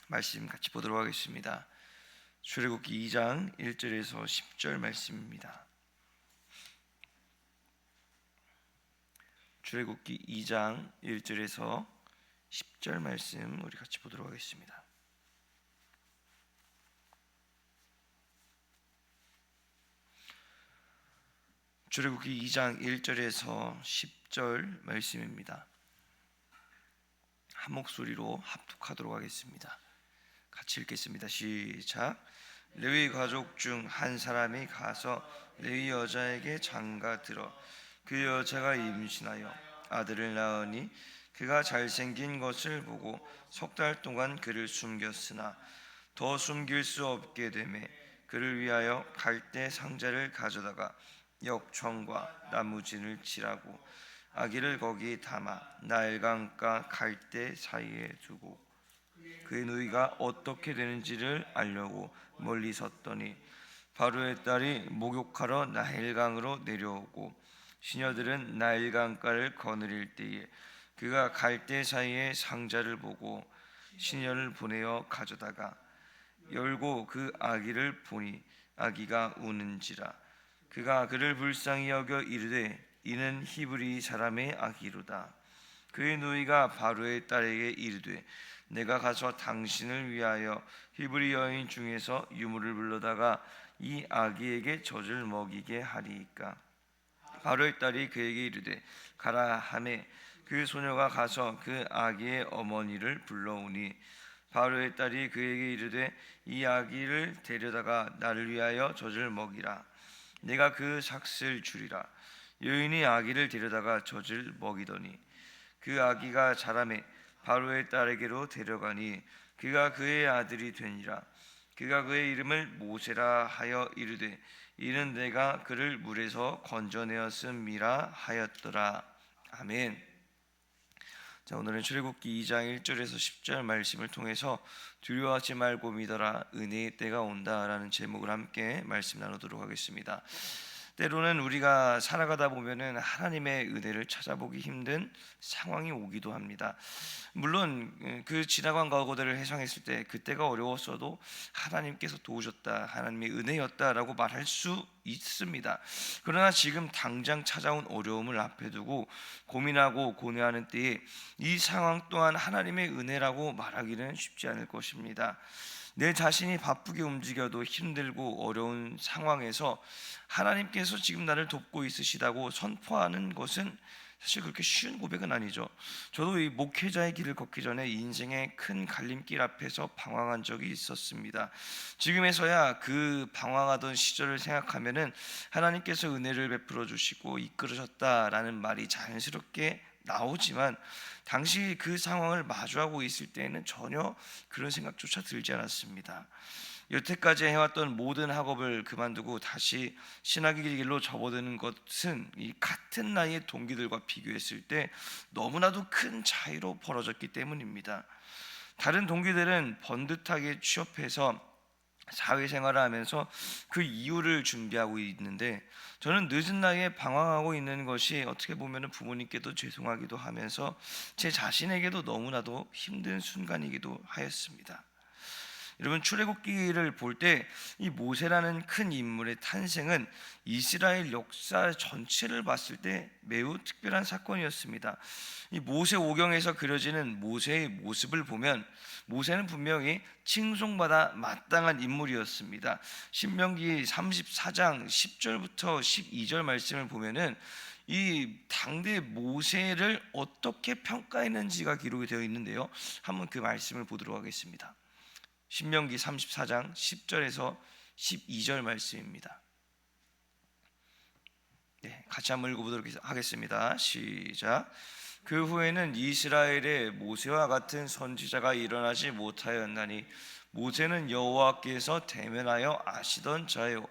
말씀 같이 보도록 하겠습니다. 출애굽기 2장 1절에서 10절 말씀입니다. 출애굽기 2장 1절에서 10절 말씀 우리 같이 보도록 하겠습니다. 출애굽기 2장 1절에서 10절 말씀입니다. 한 목소리로 합독하도록 하겠습니다. 같이 읽겠습니다. 시작. 레위 가족 중 한 사람이 가서 레위 여자에게 장가 들어 그 여자가 임신하여 아들을 낳으니 그가 잘생긴 것을 보고 석 달 동안 그를 숨겼으나 더 숨길 수 없게 되매 그를 위하여 갈대 상자를 가져다가 역청과 나무진을 칠하고 아기를 거기 담아 나일강가 갈대 사이에 두고 그의 누이가 어떻게 되는지를 알려고 멀리 섰더니 바로의 딸이 목욕하러 나일강으로 내려오고 시녀들은 나일강가를 거느릴 때에 그가 갈대 사이에 상자를 보고 시녀를 보내어 가져다가 열고 그 아기를 보니 아기가 우는지라 그가 그를 불쌍히 여겨 이르되 이는 히브리 사람의 아기로다. 그의 누이가 바로의 딸에게 이르되 내가 가서 당신을 위하여 히브리 여인 중에서 유물을 불러다가 이 아기에게 젖을 먹이게 하리이까. 바로의 딸이 그에게 이르되 가라 하매 그 소녀가 가서 그 아기의 어머니를 불러오니 바로의 딸이 그에게 이르되 이 아기를 데려다가 나를 위하여 젖을 먹이라. 내가 그 삭슬 주리라. 여인이 아기를 데려다가 젖을 먹이더니 그 아기가 자라매 바로의 딸에게로 데려가니 그가 그의 아들이 되니라. 그가 그의 이름을 모세라 하여 이르되 이는 내가 그를 물에서 건져내었음이라 하였더라. 아멘. 자, 오늘은 출애굽기 2장 1절에서 10절 말씀을 통해서 두려워하지 말고 믿어라 은혜의 때가 온다라는 제목을 함께 말씀 나누도록 하겠습니다. 때로는 우리가 살아가다 보면은 하나님의 은혜를 찾아보기 힘든 상황이 오기도 합니다. 물론 그 지나간 과거들을 회상했을 때 그때가 어려웠어도 하나님께서 도우셨다, 하나님의 은혜였다라고 말할 수 있습니다. 그러나 지금 당장 찾아온 어려움을 앞에 두고 고민하고 고뇌하는 때에 이 상황 또한 하나님의 은혜라고 말하기는 쉽지 않을 것입니다. 내 자신이 바쁘게 움직여도 힘들고 어려운 상황에서 하나님께서 지금 나를 돕고 있으시다고 선포하는 것은 사실 그렇게 쉬운 고백은 아니죠. 저도 이 목회자의 길을 걷기 전에 인생의 큰 갈림길 앞에서 방황한 적이 있었습니다. 지금에서야 그 방황하던 시절을 생각하면은 하나님께서 은혜를 베풀어 주시고 이끌으셨다라는 말이 자연스럽게 나오지만 당시 그 상황을 마주하고 있을 때에는 전혀 그런 생각조차 들지 않았습니다. 여태까지 해왔던 모든 학업을 그만두고 다시 신학의 길로 접어드는 것은 이 같은 나이의 동기들과 비교했을 때 너무나도 큰 차이로 벌어졌기 때문입니다. 다른 동기들은 번듯하게 취업해서 사회생활을 하면서 그 이유를 준비하고 있는데 저는 늦은 나이에 방황하고 있는 것이 어떻게 보면 부모님께도 죄송하기도 하면서 제 자신에게도 너무나도 힘든 순간이기도 하였습니다. 여러분, 출애굽기를 볼 때 이 모세라는 큰 인물의 탄생은 이스라엘 역사 전체를 봤을 때 매우 특별한 사건이었습니다. 이 모세 오경에서 그려지는 모세의 모습을 보면 모세는 분명히 칭송받아 마땅한 인물이었습니다. 신명기 34장 10절부터 12절 말씀을 보면은 이 당대 모세를 어떻게 평가했는지가 기록이 되어 있는데요. 한번 그 말씀을 보도록 하겠습니다. 신명기 34장 10절에서 12절 말씀입니다. 네, 같이 한번 읽어보도록 하겠습니다. 시작. 그 후에는 이스라엘에 모세와 같은 선지자가 일어나지 못하였나니 모세는 여호와께서 대면하여 아시던 자요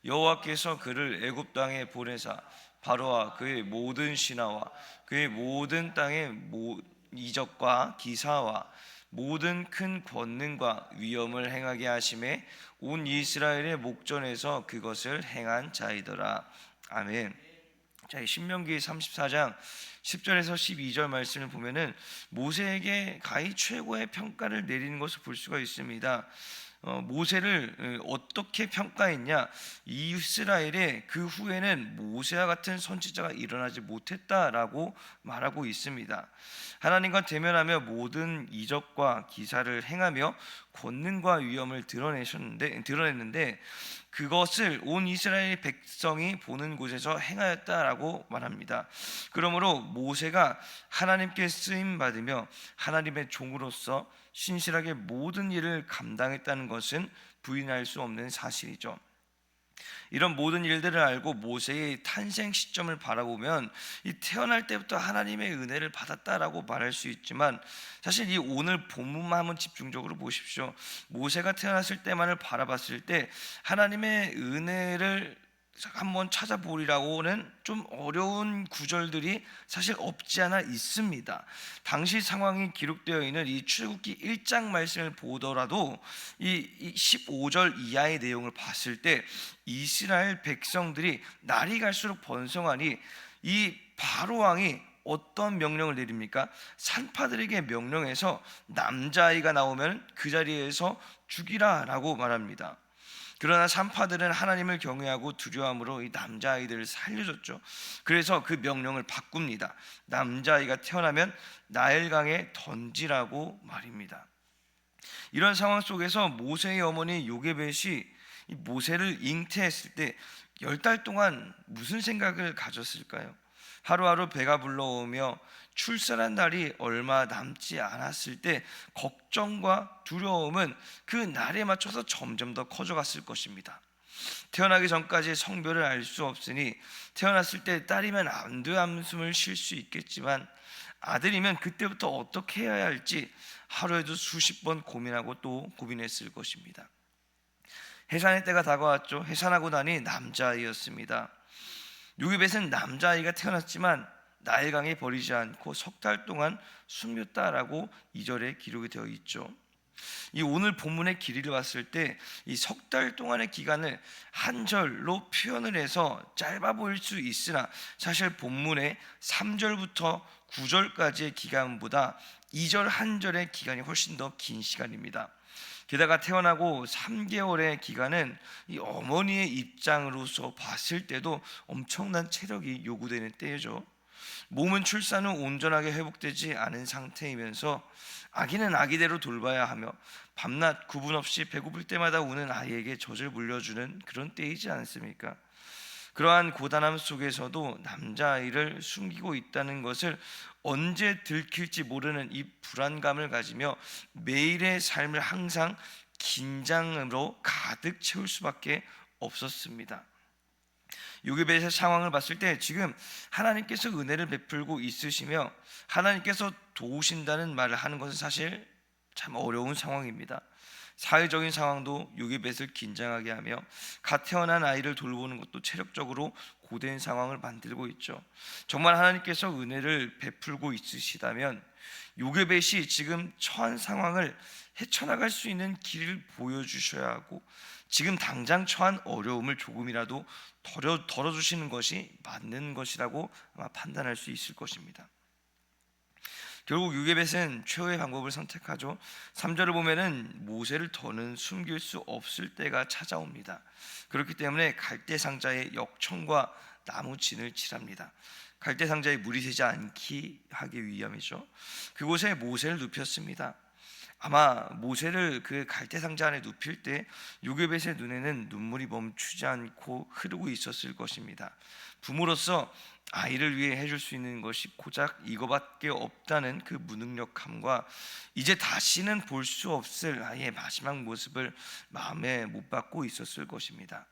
여호와께서 그를 애굽 땅에 보내사 바로와 그의 모든 신하와 그의 모든 땅의 이적과 기사와 모든 큰 권능과 위엄을 행하게 하심에 온 이스라엘의 목전에서 그것을 행한 자이더라. 아멘. 자, 신명기 34장 10절에서 12절 말씀을 보면은 모세에게 가히 최고의 평가를 내리는 것을 볼 수가 있습니다. 모세를 어떻게 평가했냐? 이스라엘에 그 후에는 모세와 같은 선지자가 일어나지 못했다라고 말하고 있습니다. 하나님과 대면하며 모든 이적과 기사를 행하며 권능과 위엄을 드러냈는데 그것을 온 이스라엘 백성이 보는 곳에서 행하였다라고 말합니다. 그러므로 모세가 하나님께 쓰임 받으며 하나님의 종으로서 신실하게 모든 일을 감당했다는 것은 부인할 수 없는 사실이죠. 이런 모든 일들을 알고 모세의 탄생 시점을 바라보면 이 태어날 때부터 하나님의 은혜를 받았다라고 말할 수 있지만, 사실 이 오늘 본문만 한번 집중적으로 보십시오. 모세가 태어났을 때만을 바라봤을 때 하나님의 은혜를 한번 찾아보리라고는 좀 어려운 구절들이 사실 없지 않아 있습니다. 당시 상황이 기록되어 있는 이 출애굽기 1장 말씀을 보더라도 이 15절 이하의 내용을 봤을 때 이스라엘 백성들이 날이 갈수록 번성하니 이 바로 왕이 어떤 명령을 내립니까? 산파들에게 명령해서 남자아이가 나오면 그 자리에서 죽이라라고 말합니다. 그러나 산파들은 하나님을 경외하고 두려움으로 이 남자아이들을 살려줬죠. 그래서 그 명령을 바꿉니다. 남자아이가 태어나면 나일강에 던지라고 말입니다. 이런 상황 속에서 모세의 어머니 요게벳이 이 모세를 잉태했을 때 10달 동안 무슨 생각을 가졌을까요? 하루하루 배가 불러오며 출산한 날이 얼마 남지 않았을 때 걱정과 두려움은 그 날에 맞춰서 점점 더 커져갔을 것입니다. 태어나기 전까지 성별을 알 수 없으니 태어났을 때 딸이면 안돼 한숨을 쉴 수 있겠지만 아들이면 그때부터 어떻게 해야 할지 하루에도 수십 번 고민하고 또 고민했을 것입니다. 해산의 때가 다가왔죠. 해산하고 나니 남자아이였습니다. 요게벳은 남자아이가 태어났지만 나일강에 버리지 않고 석 달 동안 숨겼다라고 2절에 기록이 되어 있죠. 이 오늘 본문의 길이를 봤을 때 이 석 달 동안의 기간을 한 절로 표현을 해서 짧아 보일 수 있으나 사실 본문의 3절부터 9절까지의 기간보다 2절 한 절의 기간이 훨씬 더 긴 시간입니다. 게다가 태어나고 3개월의 기간은 이 어머니의 입장으로서 봤을 때도 엄청난 체력이 요구되는 때죠. 몸은 출산 후 온전하게 회복되지 않은 상태이면서 아기는 아기대로 돌봐야 하며 밤낮 구분 없이 배고플 때마다 우는 아이에게 젖을 물려주는 그런 때이지 않습니까? 그러한 고단함 속에서도 남자아이를 숨기고 있다는 것을 언제 들킬지 모르는 이 불안감을 가지며 매일의 삶을 항상 긴장으로 가득 채울 수밖에 없었습니다. 요게벳의 상황을 봤을 때 지금 하나님께서 은혜를 베풀고 있으시며 하나님께서 도우신다는 말을 하는 것은 사실 참 어려운 상황입니다. 사회적인 상황도 요게벳을 긴장하게 하며 갓 태어난 아이를 돌보는 것도 체력적으로 고된 상황을 만들고 있죠. 정말 하나님께서 은혜를 베풀고 있으시다면 요게벳이 지금 처한 상황을 헤쳐나갈 수 있는 길을 보여주셔야 하고 지금 당장 처한 어려움을 조금이라도 덜어주시는 것이 맞는 것이라고 아마 판단할 수 있을 것입니다. 결국 요게벳은 최후의 방법을 선택하죠. 3절을 보면은 모세를 더는 숨길 수 없을 때가 찾아옵니다. 그렇기 때문에 갈대 상자에 역청과 나무진을 칠합니다. 갈대 상자에 물이 새지 않게 하기 위함이죠. 그곳에 모세를 눕혔습니다. 아마 모세를 그 갈대 상자 안에 눕힐 때 요게벳의 눈에는 눈물이 멈추지 않고 흐르고 있었을 것입니다. 부모로서 아이를 위해 해줄 수 있는 것이 고작 이거밖에 없다는 그 무능력함과 이제 다시는 볼 수 없을 아이의 마지막 모습을 마음에 못 박고 있었을 것입니다.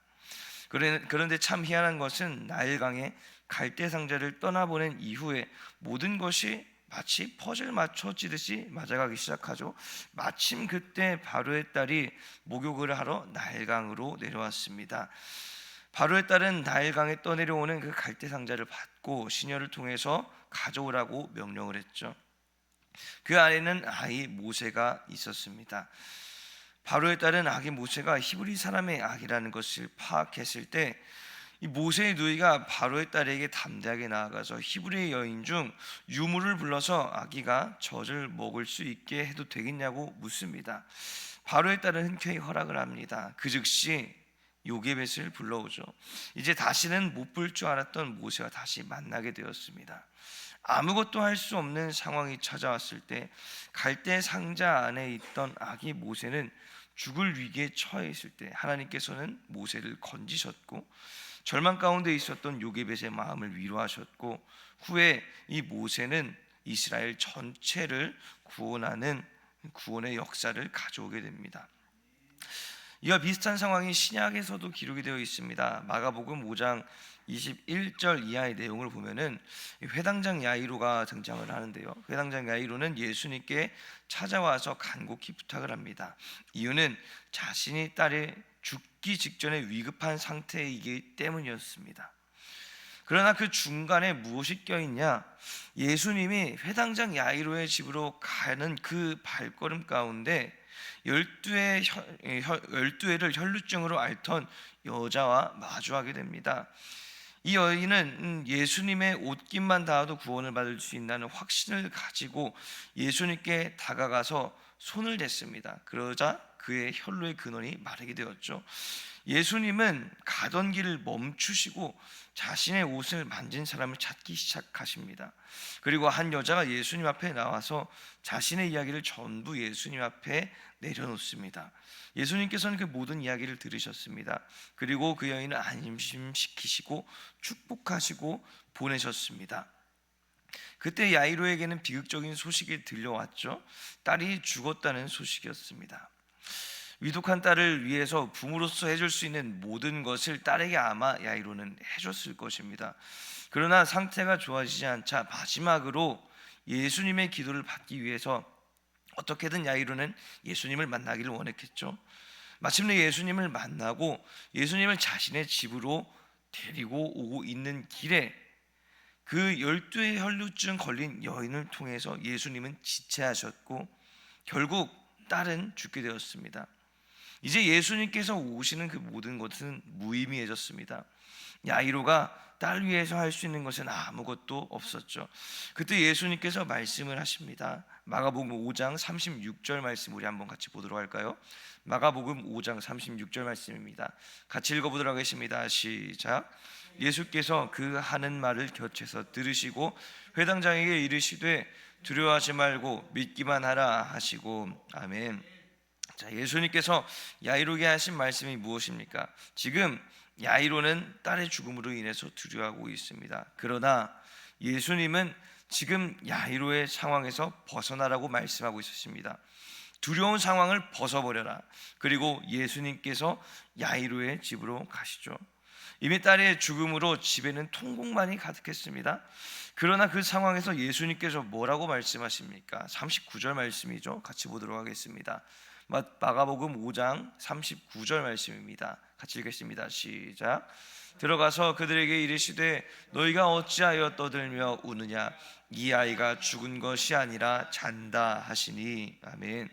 그런데 참 희한한 것은 나일강에 갈대 상자를 떠나보낸 이후에 모든 것이 마치 퍼즐 맞춰지듯이 맞아가기 시작하죠. 마침 그때 바로의 딸이 목욕을 하러 나일강으로 내려왔습니다. 바로의 딸은 나일강에 떠내려오는 그 갈대 상자를 받고 시녀를 통해서 가져오라고 명령을 했죠. 그 안에는 아이 모세가 있었습니다. 바로의 딸은 아기 모세가 히브리 사람의 아기라는 것을 파악했을 때 이 모세의 누이가 바로의 딸에게 담대하게 나아가서 히브리의 여인 중 유물을 불러서 아기가 젖을 먹을 수 있게 해도 되겠냐고 묻습니다. 바로의 딸은 흔쾌히 허락을 합니다. 그 즉시 요게벳을 불러오죠. 이제 다시는 못 볼 줄 알았던 모세와 다시 만나게 되었습니다. 아무것도 할 수 없는 상황이 찾아왔을 때 갈대 상자 안에 있던 아기 모세는 죽을 위기에 처해 있을 때 하나님께서는 모세를 건지셨고, 절망 가운데 있었던 요게벳의 마음을 위로하셨고, 후에 이 모세는 이스라엘 전체를 구원하는 구원의 역사를 가져오게 됩니다. 이와 비슷한 상황이 신약에서도 기록이 되어 있습니다. 마가복음 5장 21절 이하의 내용을 보면은 회당장 야이로가 등장을 하는데요. 회당장 야이로는 예수님께 찾아와서 간곡히 부탁을 합니다. 이유는 자신이 딸이 죽기 직전에 위급한 상태이기 때문이었습니다. 그러나 그 중간에 무엇이 껴있냐? 예수님이 회당장 야이로의 집으로 가는 그 발걸음 가운데 12회를 혈루증으로 앓던 여자와 마주하게 됩니다. 이 여인은 예수님의 옷깃만 닿아도 구원을 받을 수 있다는 확신을 가지고 예수님께 다가가서 손을 댔습니다. 그러자 그의 혈루의 근원이 마르게 되었죠. 예수님은 가던 길을 멈추시고 자신의 옷을 만진 사람을 찾기 시작하십니다. 그리고 한 여자가 예수님 앞에 나와서 자신의 이야기를 전부 예수님 앞에 내려놓습니다. 예수님께서는 그 모든 이야기를 들으셨습니다. 그리고 그 여인을 안심시키시고 축복하시고 보내셨습니다. 그때 야이로에게는 비극적인 소식이 들려왔죠. 딸이 죽었다는 소식이었습니다. 위독한 딸을 위해서 부모로서 해줄 수 있는 모든 것을 딸에게 아마 야이로는 해줬을 것입니다. 그러나 상태가 좋아지지 않자 마지막으로 예수님의 기도를 받기 위해서 어떻게든 야이로는 예수님을 만나기를 원했겠죠. 마침내 예수님을 만나고 예수님을 자신의 집으로 데리고 오고 있는 길에 그 12의 혈루증 걸린 여인을 통해서 예수님은 지체하셨고 결국 딸은 죽게 되었습니다. 이제 예수님께서 오시는 그 모든 것은 무의미해졌습니다. 야이로가 딸 위해서 할 수 있는 것은 아무것도 없었죠. 그때 예수님께서 말씀을 하십니다. 마가복음 5장 36절 말씀 우리 한번 같이 보도록 할까요? 마가복음 5장 36절 말씀입니다. 같이 읽어보도록 하겠습니다. 시작. 예수께서 그 하는 말을 곁에서 들으시고 회당장에게 이르시되 두려워하지 말고 믿기만 하라 하시고 아멘. 자, 예수님께서 야이로에게 하신 말씀이 무엇입니까? 지금 야이로는 딸의 죽음으로 인해서 두려워하고 있습니다. 그러나 예수님은 지금 야이로의 상황에서 벗어나라고 말씀하고 있었습니다. 두려운 상황을 벗어버려라. 그리고 예수님께서 야이로의 집으로 가시죠. 이미 딸의 죽음으로 집에는 통곡만이 가득했습니다. 그러나 그 상황에서 예수님께서 뭐라고 말씀하십니까? 39절 말씀이죠. 같이 보도록 하겠습니다. 마가복음 5장 39절 말씀입니다. 같이 읽겠습니다. 시작. 들어가서 그들에게 이르시되 너희가 어찌하여 떠들며 우느냐? 이 아이가 죽은 것이 아니라 잔다 하시니 아멘.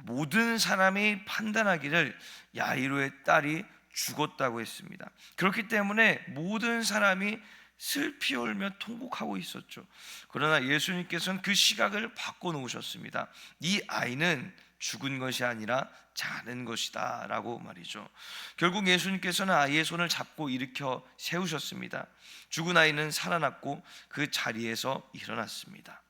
모든 사람이 판단하기를 야이로의 딸이 죽었다고 했습니다. 그렇기 때문에 모든 사람이 슬피 울며 통곡하고 있었죠. 그러나 예수님께서는 그 시각을 바꿔놓으셨습니다. 이 아이는 죽은 것이 아니라 자는 것이다 라고 말이죠. 결국 예수님께서는 아이의 손을 잡고 일으켜 세우셨습니다. 죽은 아이는 살아났고 그 자리에서 일어났습니다.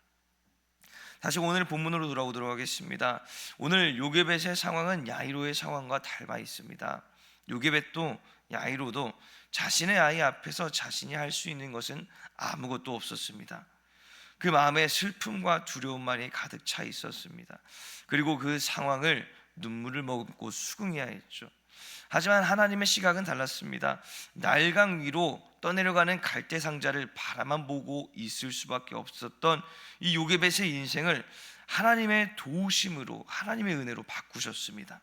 다시 오늘 본문으로 돌아오도록 하겠습니다. 오늘 요게벳의 상황은 야이로의 상황과 닮아 있습니다. 요게벳도 야이로도 자신의 아이 앞에서 자신이 할 수 있는 것은 아무것도 없었습니다. 그 마음에 슬픔과 두려움만이 가득 차 있었습니다. 그리고 그 상황을 눈물을 머금고 수긍해야 했죠. 하지만 하나님의 시각은 달랐습니다. 날강 위로 떠내려가는 갈대 상자를 바라만 보고 있을 수밖에 없었던 이 요게벳의 인생을 하나님의 도우심으로, 하나님의 은혜로 바꾸셨습니다.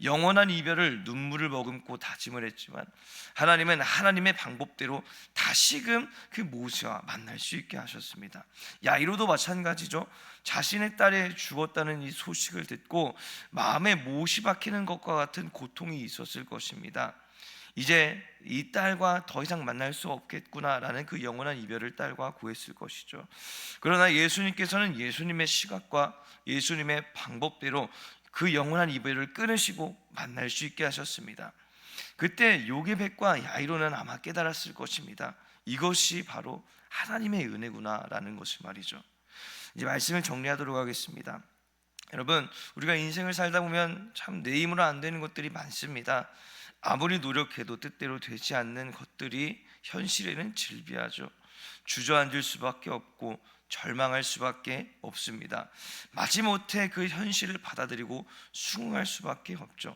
영원한 이별을 눈물을 머금고 다짐을 했지만 하나님은 하나님의 방법대로 다시금 그 모세와 만날 수 있게 하셨습니다. 야이로도 마찬가지죠. 자신의 딸이 죽었다는 이 소식을 듣고 마음에 못이 박히는 것과 같은 고통이 있었을 것입니다. 이제 이 딸과 더 이상 만날 수 없겠구나라는 그 영원한 이별을 딸과 구했을 것이죠. 그러나 예수님께서는 예수님의 시각과 예수님의 방법대로 그 영원한 이별을 끊으시고 만날 수 있게 하셨습니다. 그때 요게벳과 야이로는 아마 깨달았을 것입니다. 이것이 바로 하나님의 은혜구나라는 것을 말이죠. 이제 말씀을 정리하도록 하겠습니다. 여러분, 우리가 인생을 살다 보면 참 내 힘으로 안 되는 것들이 많습니다. 아무리 노력해도 뜻대로 되지 않는 것들이 현실에는 질비하죠. 주저앉을 수밖에 없고 절망할 수밖에 없습니다. 마지못해 그 현실을 받아들이고 수긍할 수밖에 없죠.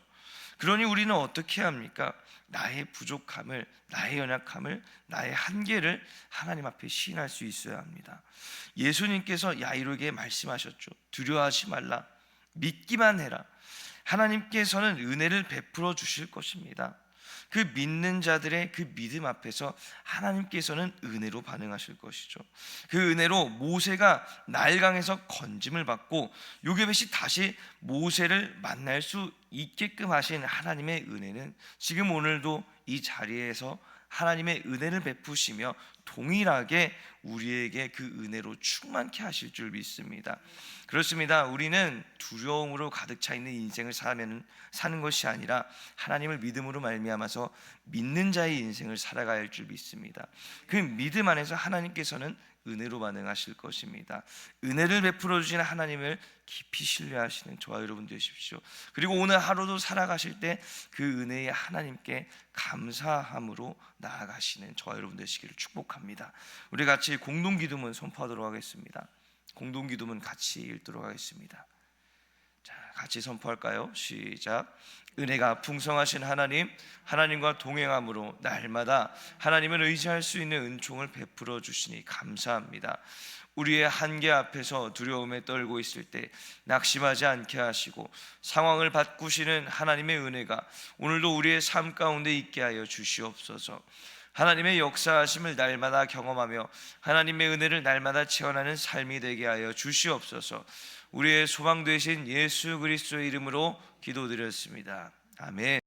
그러니 우리는 어떻게 해야 합니까? 나의 부족함을, 나의 연약함을, 나의 한계를 하나님 앞에 시인할 수 있어야 합니다. 예수님께서 야이로에게 말씀하셨죠. 두려워하지 말라, 믿기만 해라. 하나님께서는 은혜를 베풀어 주실 것입니다. 그 믿는 자들의 그 믿음 앞에서 하나님께서는 은혜로 반응하실 것이죠. 그 은혜로 모세가 나일강에서 건짐을 받고 요게벳이 다시 모세를 만날 수 있게끔 하신 하나님의 은혜는 지금 오늘도 이 자리에서 하나님의 은혜를 베푸시며 동일하게 우리에게 그 은혜로 충만케 하실 줄 믿습니다. 그렇습니다. 우리는 두려움으로 가득 차 있는 인생을 사는 것이 아니라 하나님을 믿음으로 말미암아서 믿는 자의 인생을 살아가야 할 줄 믿습니다. 그 믿음 안에서 하나님께서는 은혜로 반응하실 것입니다. 은혜를 베풀어 주시는 하나님을 깊이 신뢰하시는 저와 여러분 되십시오. 그리고 오늘 하루도 살아가실 때 그 은혜의 하나님께 감사함으로 나아가시는 저와 여러분 되시기를 축복합니다. 우리 같이 공동기도문 선포하도록 하겠습니다. 공동기도문 같이 읽도록 하겠습니다. 자, 같이 선포할까요? 시작. 은혜가 풍성하신 하나님, 하나님과 동행함으로 날마다 하나님을 의지할 수 있는 은총을 베풀어 주시니 감사합니다. 우리의 한계 앞에서 두려움에 떨고 있을 때 낙심하지 않게 하시고 상황을 바꾸시는 하나님의 은혜가 오늘도 우리의 삶 가운데 있게 하여 주시옵소서. 하나님의 역사하심을 날마다 경험하며 하나님의 은혜를 날마다 체험하는 삶이 되게 하여 주시옵소서. 우리의 소망 되신 예수 그리스도의 이름으로 기도드렸습니다. 아멘.